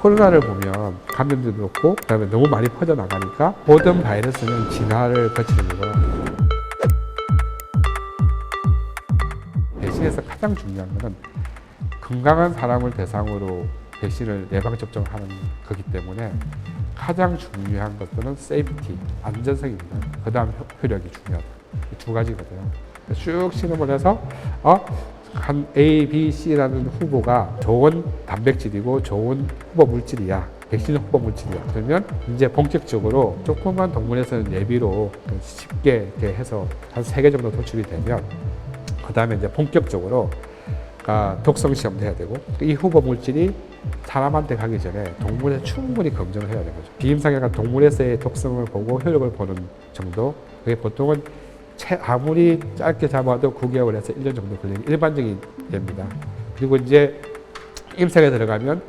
코로나를 보면 감염도 높고 그다음에 너무 많이 퍼져나가니까 모든 바이러스는 진화를 거치는 거고, 백신에서 가장 중요한 것은 건강한 사람을 대상으로 백신을 예방접종하는 거기 때문에 가장 중요한 것들은 세이프티, 안전성입니다. 그 다음 효력이 중요하다. 이 두 가지거든요. 쭉 실험을 해서 한 A, B, C라는 후보가 좋은 단백질이고 좋은 후보 물질이야. 백신 후보 물질이야. 그러면 이제 본격적으로 조그만 동물에서는 예비로 쉽게 이렇게 해서 한 3개 정도 도출이 되면 그 다음에 이제 본격적으로 독성 시험도 해야 되고, 이 후보 물질이 사람한테 가기 전에 동물에 충분히 검증을 해야 되는 거죠. 비임상회가 동물에서의 독성을 보고 효력을 보는 정도, 그게 보통은 아무리 짧게 잡아도 9개월에서 1년 정도 걸리는 일반적인 예입니다. 그리고 이제 임상에 들어가면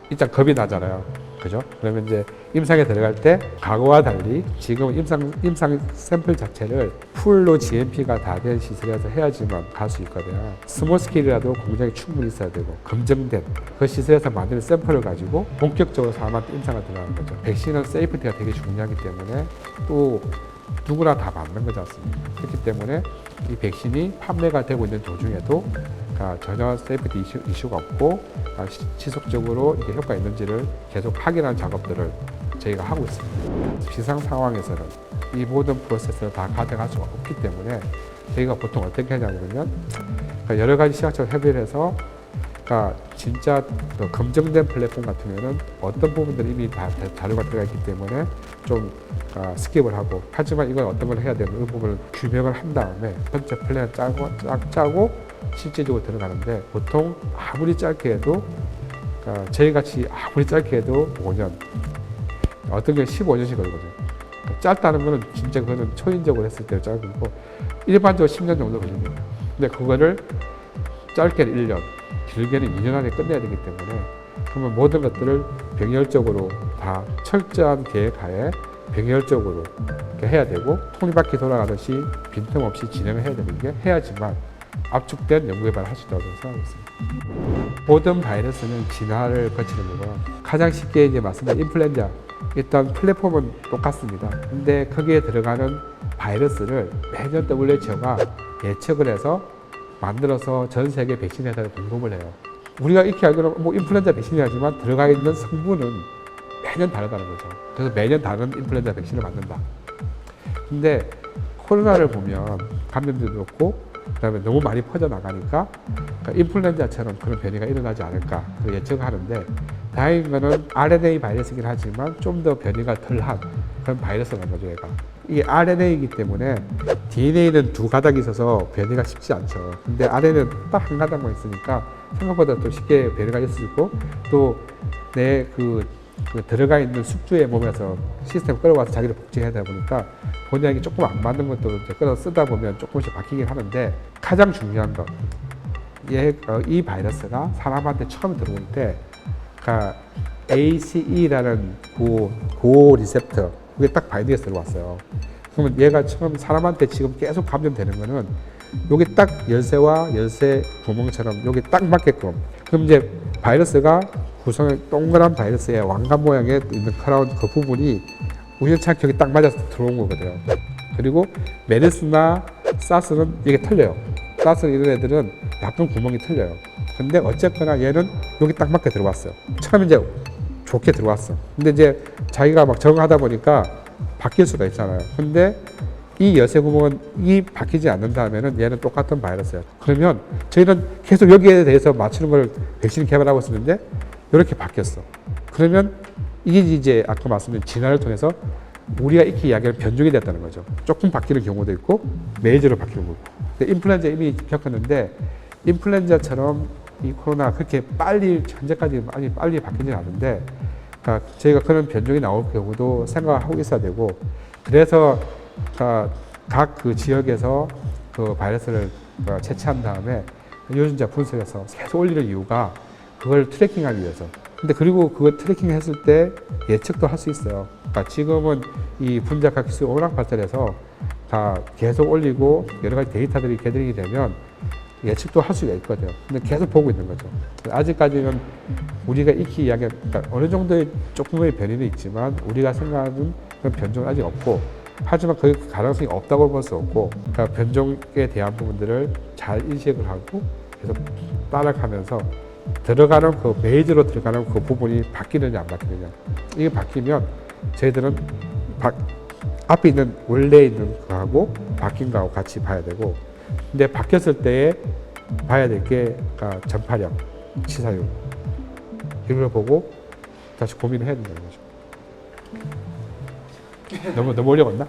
일단 겁이 나잖아요. 그죠? 그러면 이제 임상에 들어갈 때 과거와 달리 지금 임상 샘플 자체를 풀로 GMP가 다 된 시설에서 해야지만 갈 수 있거든요. 스몰 스케일이라도 공장이 충분히 있어야 되고 검증된 그 시설에서 만드는 샘플을 가지고 본격적으로 사람한테 임상을 들어가는 거죠. 백신은 세이프티가 되게 중요하기 때문에 또 누구나 다 맞는 거지 않습니까? 그렇기 때문에 이 백신이 판매가 되고 있는 도중에도 전혀 세이프티 이슈가 없고 지속적으로 이게 효과가 있는지를 계속 확인하는 작업들을 저희가 하고 있습니다. 비상 상황에서는 이 모든 프로세스를 다 가져갈 수가 없기 때문에 저희가 보통 어떻게 하냐면요, 여러 가지 시각적으로 협의를 해서 진짜 검증된 플랫폼 같은 경우는 어떤 부분들이 이미 다 자료가 들어가 있기 때문에 좀 스킵을 하고, 하지만 이건 어떤 걸 해야 되는 이 부분을 규명을 한 다음에 전체 플랜을 짜고 실제적으로 들어가는데, 보통 아무리 짧게 해도 저희 같이 아무리 짧게 해도 5년, 어떤 게 15년씩 걸리거든요. 짧다는 거는 진짜 그거는 초인적으로 했을 때 짧은 거고, 일반적으로 10년 정도 걸립니다. 근데 그거를 짧게는 1년, 길게는 2년 안에 끝내야 되기 때문에, 그러면 모든 것들을 병렬적으로 다 철저한 계획하에 병렬적으로 이렇게 해야 되고, 톱니바퀴 돌아가듯이 빈틈없이 진행을 해야 되는 게, 해야지만 압축된 연구개발을 할 수 있다고 생각하고 있습니다. 모든 바이러스는 진화를 거치는 거고, 가장 쉽게 이제 말씀드린 인플루엔자, 일단 플랫폼은 똑같습니다. 근데 거기에 들어가는 바이러스를 매년 WHO가 예측을 해서 만들어서 전 세계 백신 회사에 공급을 해요. 우리가 익히 알기로는 인플루엔자 백신이라지만 들어가 있는 성분은 매년 다르다는 거죠. 그래서 매년 다른 인플루엔자 백신을 만든다. 근데 코로나를 보면 감염도 높고 그다음에 너무 많이 퍼져나가니까 인플루엔자처럼 그런 변이가 일어나지 않을까 예측을 하는데, 다행인 거는 RNA 바이러스이긴 하지만 좀 더 변이가 덜한 그런 바이러스라는 거죠. 얘가 이게 RNA이기 때문에 DNA는 두 가닥이 있어서 변이가 쉽지 않죠. 근데 RNA는 딱 한 가닥만 있으니까 생각보다 또 쉽게 변이가 있을 수 있고, 또 내 들어가 있는 숙주의 몸에서 시스템을 끌어와서 자기를 복제해야 되다 보니까 본인에게 조금 안 맞는 것도 이제 끌어 쓰다 보면 조금씩 바뀌긴 하는데, 가장 중요한 건 이 바이러스가 사람한테 처음 들어올 때 ACE라는 고 리셉터, 그게 딱 바이디에서 들어왔어요. 그러면 얘가 처음 사람한테 지금 계속 감염되는 거는 여기 딱 열쇠와 열쇠 구멍처럼 여기 딱 맞게끔, 그럼 이제 바이러스가 구성의 동그란 바이러스의 왕관 모양에 있는 크라운 그 부분이 우연찮게 여기 딱 맞아서 들어온 거거든요. 그리고 메르스나 사스는 이게 틀려요. 사스 이런 애들은 약간 구멍이 틀려요. 근데 어쨌거나 얘는 여기 딱 맞게 들어왔어요. 처음 이제 좋게 들어왔어. 근데 이제 자기가 막 적응하다 보니까 바뀔 수가 있잖아요. 근데 이 열쇠 구멍은 바뀌지 않는다면은 얘는 똑같은 바이러스예요. 그러면 저희는 계속 여기에 대해서 맞추는 걸 백신 개발하고 있었는데 이렇게 바뀌었어. 그러면 이게 이제 아까 말씀드린 진화를 통해서 우리가 익히 이야기하는 변종이 됐다는 거죠. 조금 바뀌는 경우도 있고 메이저로 바뀌는 거고. 근데 인플루엔자 이미 겪었는데, 인플루엔자처럼 이 코로나 그렇게 빨리 현재까지 아니 빨리 바뀌지는 않는데, 저희가 그런 변종이 나올 경우도 생각하고 있어야 되고, 그래서 각 그 지역에서 그 바이러스를 채취한 다음에 유전자 분석해서 계속 올리는 이유가 그걸 트래킹하기 위해서. 근데 그리고 그거 트래킹했을 때 예측도 할 수 있어요. 지금은 이 분자학 기술이 워낙 발달해서 다 계속 올리고 여러 가지 데이터들이 개들이 되면 예측도 할 수가 있거든요. 근데 계속 보고 있는 거죠. 아직까지는 우리가 익히 이야기한, 그러니까 어느 정도의 조금의 변이는 있지만 우리가 생각하는 그런 변종은 아직 없고, 하지만 그 가능성이 없다고 볼 수 없고, 그러니까 변종에 대한 부분들을 잘 인식을 하고 계속 따라가면서 들어가는 그 베이즈로 들어가는 그 부분이 바뀌느냐 안 바뀌느냐. 이게 바뀌면 저희들은 앞에 있는 원래 있는 거하고 바뀐 거하고 같이 봐야 되고, 근데 바뀌었을 때에 봐야 될 게 전파력, 치사율 이런 걸 보고 다시 고민을 해야 된다는 거죠. 너무 어려웠나?